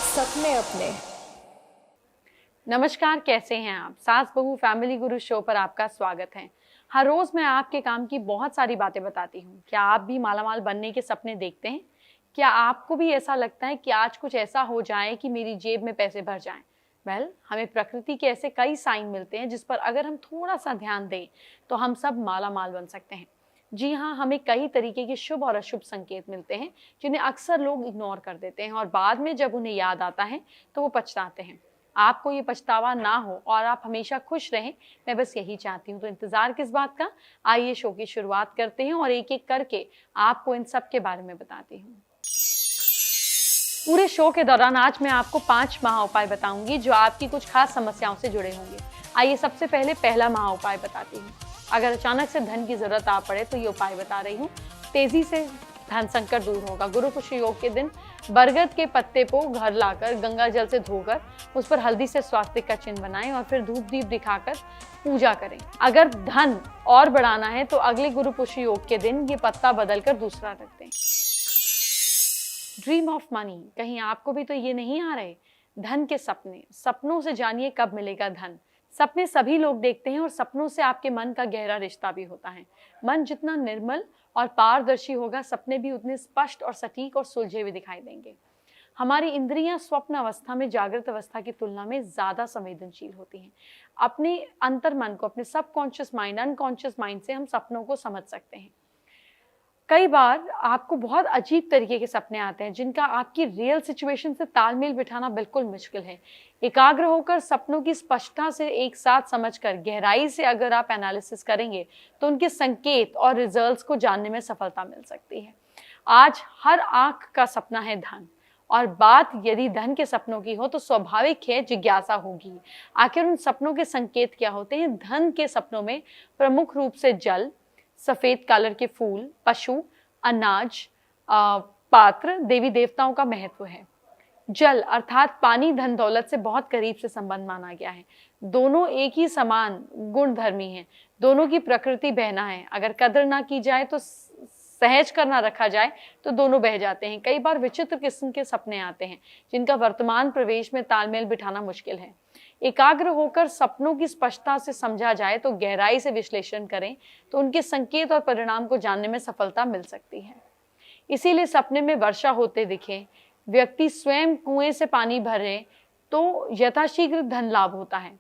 सपने अपने। नमस्कार, कैसे हैं आप। सास बहू फैमिली गुरु शो पर आपका स्वागत है। हर रोज मैं आपके काम की बहुत सारी बातें बताती हूँ। क्या आप भी मालामाल बनने के सपने देखते हैं? क्या आपको भी ऐसा लगता है कि आज कुछ ऐसा हो जाए कि मेरी जेब में पैसे भर जाएं? हमें प्रकृति के ऐसे कई साइन मिलते हैं जिस पर अगर हम थोड़ा सा ध्यान दें तो हम सब मालामाल बन सकते हैं। जी हाँ, हमें कई तरीके के शुभ और अशुभ संकेत मिलते हैं जिन्हें अक्सर लोग इग्नोर कर देते हैं और बाद में जब उन्हें याद आता है तो वो पछताते हैं। आपको ये पछतावा ना हो और आप हमेशा खुश रहें, मैं बस यही चाहती हूँ। तो इंतजार किस बात का, आइए शो की शुरुआत करते हैं और एक एक करके आपको इन सब के बारे में बताती हूँ। पूरे शो के दौरान आज मैं आपको 5 महा उपाय बताऊंगी जो आपकी कुछ खास समस्याओं से जुड़े होंगे। आइए सबसे पहले पहला महा उपाय बताती हूँ। अगर अचानक से धन की जरूरत आ पड़े तो ये उपाय बता रही हूँ। तेजी से धन संकट दूर होगा। गुरु पुष्य योग के दिन बरगद के पत्ते को घर लाकर गंगा जल से धोकर उस पर हल्दी से स्वास्तिक का चिन्ह बनाएं और फिर धूप दीप दिखाकर पूजा करें। अगर धन और बढ़ाना है तो अगले गुरु पुष्य योग के दिन ये पत्ता बदलकर दूसरा रख दें। ड्रीम ऑफ मनी, कहीं आपको भी तो ये नहीं आ रहे? धन के सपने, सपनों से जानिए कब मिलेगा धन। सपने सभी लोग देखते हैं और सपनों से आपके मन का गहरा रिश्ता भी होता है। मन जितना निर्मल और पारदर्शी होगा, सपने भी उतने स्पष्ट और सटीक और सुलझे हुए दिखाई देंगे। हमारी इंद्रियां स्वप्न अवस्था में जागृत अवस्था की तुलना में ज्यादा संवेदनशील होती हैं। अपने अंतर मन को, अपने सबकॉन्शियस माइंड, अनकॉन्शियस माइंड से हम सपनों को समझ सकते हैं। कई बार आपको बहुत अजीब तरीके के सपने आते हैं जिनका आपकी रियल सिचुएशन से तालमेल बिठाना बिल्कुल मुश्किल है। एकाग्र होकर सपनों की स्पष्टता से एक साथ समझकर गहराई से अगर आप एनालिसिस करेंगे तो उनके संकेत और रिजल्ट्स को जानने में सफलता मिल सकती है। आज हर आंख का सपना है धन, और बात यदि धन के सपनों की हो तो स्वाभाविक है जिज्ञासा होगी, आखिर उन सपनों के संकेत क्या होते हैं। धन के सपनों में प्रमुख रूप से जल, सफेद कलर के फूल, पशु, अनाज, पात्र, देवी देवताओं का महत्व है। जल अर्थात पानी धन दौलत से बहुत करीब से संबंध माना गया है। दोनों एक ही समान गुणधर्मी हैं। दोनों की प्रकृति बहना है। अगर कदर ना की जाए तो सहज करना रखा जाए तो दोनों बह जाते हैं। कई बार विचित्र किस्म के सपने आते हैं जिनका वर्तमान प्रवेश में तालमेल बिठाना मुश्किल है। एकाग्र होकर सपनों की स्पष्टता से समझा जाए तो गहराई से विश्लेषण करें तो उनके संकेत और परिणाम को जानने में सफलता मिल सकती है। इसीलिए सपने में वर्षा होते दिखे, व्यक्ति स्वयं कुएं से पानी भरे तो यथाशीघ्र धन लाभ होता है।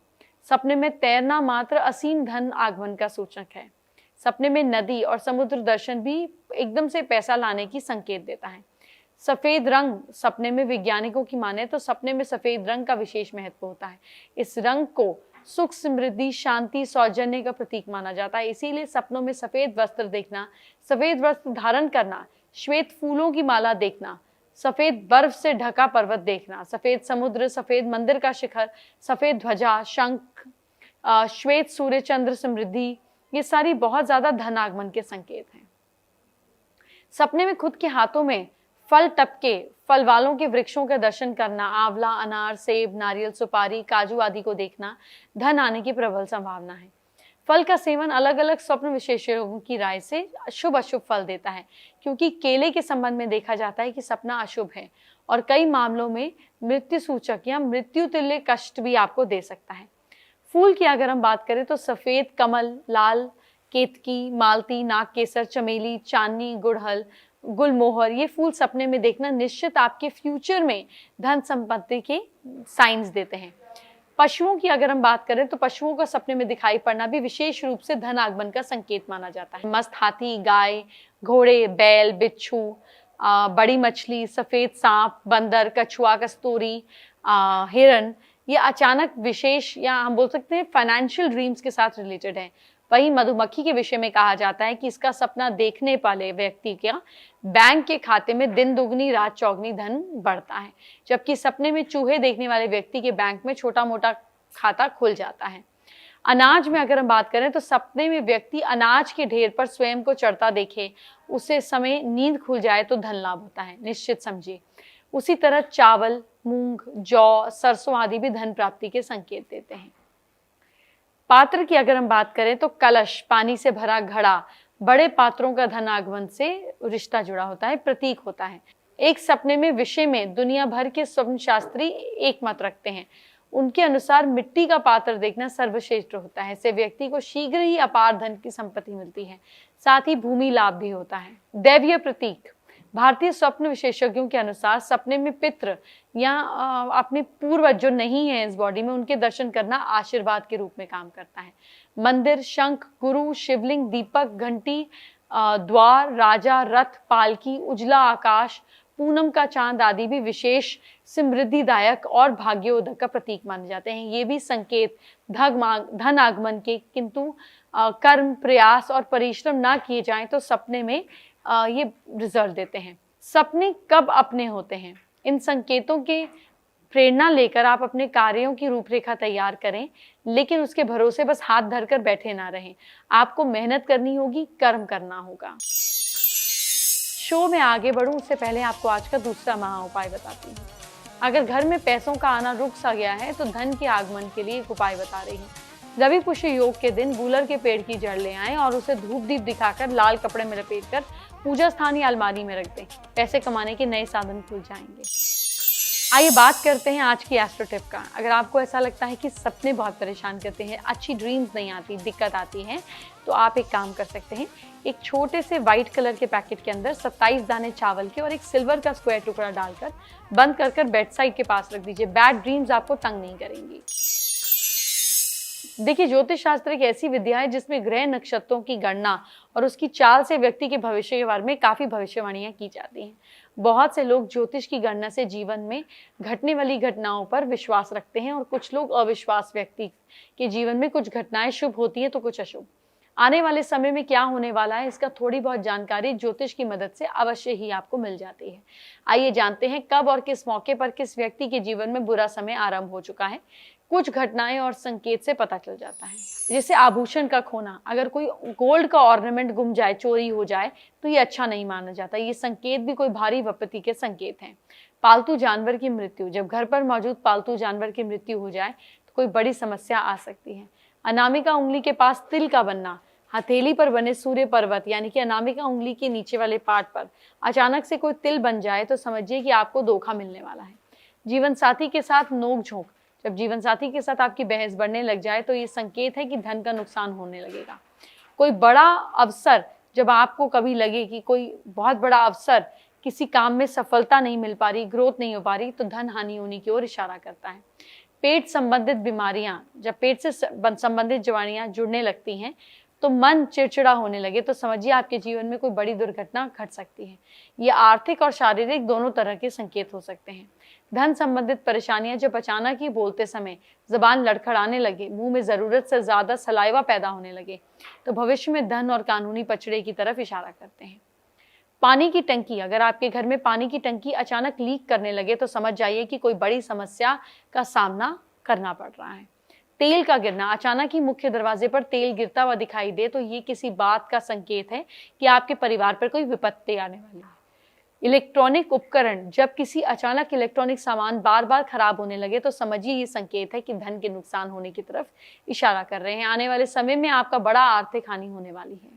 सपने में तैरना मात्र असीम धन आगमन का सूचक है। सपने में नदी और समुद्र दर्शन भी एकदम से पैसा लाने की संकेत देता है। सफेद रंग सपने में, वैज्ञानिकों की माने तो सपने में सफेद रंग का विशेष महत्व होता है। इस रंग को सुख, समृद्धि, शांति, सौजन्य का प्रतीक माना जाता है। इसीलिए सपनों में सफेद वस्त्र देखना, सफेद वस्त्र धारण करना, श्वेत फूलों की माला देखना, सफेद बर्फ से ढका पर्वत देखना, सफेद समुद्र, सफेद मंदिर का शिखर, सफेद ध्वजा, शंख, श्वेत सूर्य, चंद्र, समृद्धि, ये सारी बहुत ज्यादा धन आगमन के संकेत हैं। सपने में खुद के हाथों में फल टपके, फल वालों के वृक्षों का दर्शन करना, आंवला, अनार, सेब, नारियल, सुपारी, काजू आदि को देखना धन आने की प्रबल संभावना है। फल का सेवन अलग अलग स्वप्न विशेषज्ञों की राय से शुभ अशुभ फल देता है, क्योंकि केले के संबंध में देखा जाता है कि सपना अशुभ है और कई मामलों में मृत्यु सूचक या मृत्यु तुल्य कष्ट भी आपको दे सकता है। फूल की अगर हम बात करें तो सफेद कमल, लाल केतकी, मालती, नाग केसर, चमेली, चांदनी, गुड़हल, गुलमोहर, ये फूल सपने में देखना निश्चित आपके फ्यूचर में धन संपत्ति के साइंस देते हैं। पशुओं की अगर हम बात करें तो पशुओं का सपने में दिखाई पड़ना भी विशेष रूप से धन आगमन का संकेत माना जाता है। मस्त हाथी, गाय, घोड़े, बैल, बिच्छू, बड़ी मछली, सफेद सांप, बंदर, कछुआ, कस्तूरी, हिरन, ये अचानक विशेष या हम बोल सकते हैं फाइनेंशियल ड्रीम्स के साथ रिलेटेड है। वहीं मधुमक्खी के विषय में कहा जाता है कि इसका सपना देखने वाले व्यक्ति के बैंक के खाते में दिन दुगनी रात चौगनी धन बढ़ता है, जबकि सपने में चूहे देखने वाले व्यक्ति के बैंक में छोटा मोटा खाता खुल जाता है। अनाज में अगर हम बात करें तो सपने में व्यक्ति अनाज के ढेर पर स्वयं को चढ़ता देखे, उसे समय नींद खुल जाए तो धन लाभ होता है, निश्चित समझिए। उसी तरह चावल, मूंग, जौ, सरसों आदि भी धन प्राप्ति के संकेत देते हैं। पात्र की अगर हम बात करें तो कलश, पानी से भरा घड़ा, बड़े पात्रों का धन आगमन से रिश्ता जुड़ा होता है, प्रतीक होता है। एक सपने में विषय में दुनिया भर के स्वप्न शास्त्री एक मत रखते हैं। उनके अनुसार मिट्टी का पात्र देखना सर्वश्रेष्ठ होता है। इससे व्यक्ति को शीघ्र ही अपार धन की संपत्ति मिलती है, साथ ही भूमि लाभ भी होता है। दैवीय प्रतीक। भारतीय स्वप्न विशेषज्ञों के अनुसार सपने में पितृ या अपने पूर्वज जो नहीं है इस बॉडी में, उनके दर्शन करना आशीर्वाद के रूप में काम करता है। मंदिर, शंख, गुरु, शिवलिंग, दीपक, घंटी, द्वार, राजा, रथ, पालकी, उजला आकाश, पूनम का चांद आदि भी विशेष समृद्धिदायक और भाग्योदक का प्रतीक माने जाते हैं। ये भी संकेत धन आगमन के, किंतु कर्म, प्रयास और परिश्रम ना किए जाएं तो सपने में ये रिजल्ट देते हैं। सपने कब अपने होते हैं? इन संकेतों के प्रेरणा लेकर आप अपने कार्यों की रूपरेखा तैयार करें, लेकिन उसके भरोसे बस हाथ धरकर बैठे ना रहें। आपको मेहनत करनी होगी, कर्म करना होगा। शो में आगे बढ़ूं उससे पहले आपको आज का दूसरा महा उपाय बताती हूँ। अगर घर में पैसों का आना रुक सा गया है तो धन के आगमन के लिए एक उपाय बता रही हूँ। रवि पुष्य योग के दिन गूलर के पेड़ की जड़ ले आएं और उसे धूप दीप दिखाकर लाल कपड़े में लपेटकर पूजा स्थान या अलमारी में रख दें। पैसे कमाने के नए साधन खुल जाएंगे। आइए बात करते हैं आज की एस्ट्रो टिप का। अगर आपको ऐसा लगता है कि सपने बहुत परेशान करते हैं, अच्छी ड्रीम्स नहीं आती, दिक्कत आती है, तो आप एक काम कर सकते हैं। एक छोटे से व्हाइट कलर के पैकेट के अंदर 27 दाने चावल के और एक सिल्वर का स्क्वायर टुकड़ा डालकर बंद कर बेड साइड के पास रख दीजिए। बैड ड्रीम्स आपको तंग नहीं करेंगी। देखिए, ज्योतिष शास्त्र एक ऐसी विद्या है जिसमें ग्रह नक्षत्रों की गणना और उसकी चाल से व्यक्ति के भविष्य के बारे में काफी भविष्यवाणियां की जाती हैं। बहुत से लोग ज्योतिष की गणना से जीवन में घटने वाली घटनाओं पर विश्वास रखते हैं और कुछ लोग अविश्वास। व्यक्ति के जीवन में कुछ घटनाएं शुभ होती हैं तो कुछ अशुभ। आने वाले समय में क्या होने वाला है, इसका थोड़ी बहुत जानकारी ज्योतिष की मदद से अवश्य ही आपको मिल जाती है। आइए जानते हैं कब और किस मौके पर किस व्यक्ति के जीवन में बुरा समय आरंभ हो चुका है। कुछ घटनाएं और संकेत से पता चल जाता है। जैसे आभूषण का खोना। अगर कोई गोल्ड का ऑर्नामेंट गुम जाए, चोरी हो जाए, तो ये अच्छा नहीं माना जाता। ये संकेत भी कोई भारी विपत्ति के संकेत हैं। पालतू जानवर की मृत्यु। जब घर पर मौजूद पालतू जानवर की मृत्यु हो जाए तो कोई बड़ी समस्या आ सकती है। अनामिका उंगली के पास तिल का बनना। हथेली पर बने सूर्य पर्वत यानी कि अनामिका उंगली के नीचे वाले पार्ट पर अचानक से कोई तिल बन जाए तो समझिए कि आपको धोखा मिलने वाला है। जीवन साथी के साथ नोक झोंक। जब जीवन साथी के साथ आपकी बहस बढ़ने लग जाए तो ये संकेत है कि धन का नुकसान होने लगेगा। कोई बड़ा अवसर, जब आपको कभी लगे कि कोई बहुत बड़ा अवसर, किसी काम में सफलता नहीं मिल पा रही, ग्रोथ नहीं हो पा रही, तो धन हानि होने की ओर इशारा करता है। पेट संबंधित बीमारियां। जब पेट से संबंधित बीमारियां जुड़ने लगती हैं तो मन चिड़चिड़ा होने लगे तो समझिए आपके जीवन में कोई बड़ी दुर्घटना घट सकती है। ये आर्थिक और शारीरिक दोनों तरह के संकेत हो सकते हैं। धन संबंधित परेशानियां। जब अचानक ही बोलते समय जबान लड़खड़ाने लगे, मुंह में जरूरत से ज्यादा सलाइवा पैदा होने लगे, तो भविष्य में धन और कानूनी पचड़े की तरफ इशारा करते हैं। पानी की टंकी। अगर आपके घर में पानी की टंकी अचानक लीक करने लगे तो समझ जाइए कि कोई बड़ी समस्या का सामना करना पड़ रहा है। तेल का गिरना। अचानक ही मुख्य दरवाजे पर तेल गिरता हुआ दिखाई दे तो ये किसी बात का संकेत है कि आपके परिवार पर कोई विपत्ति आने वाली है। इलेक्ट्रॉनिक उपकरण। जब किसी अचानक इलेक्ट्रॉनिक सामान बार बार खराब होने लगे तो समझिए ये संकेत है कि धन के नुकसान होने की तरफ इशारा कर रहे हैं। आने वाले समय में आपका बड़ा आर्थिक हानि होने वाली है।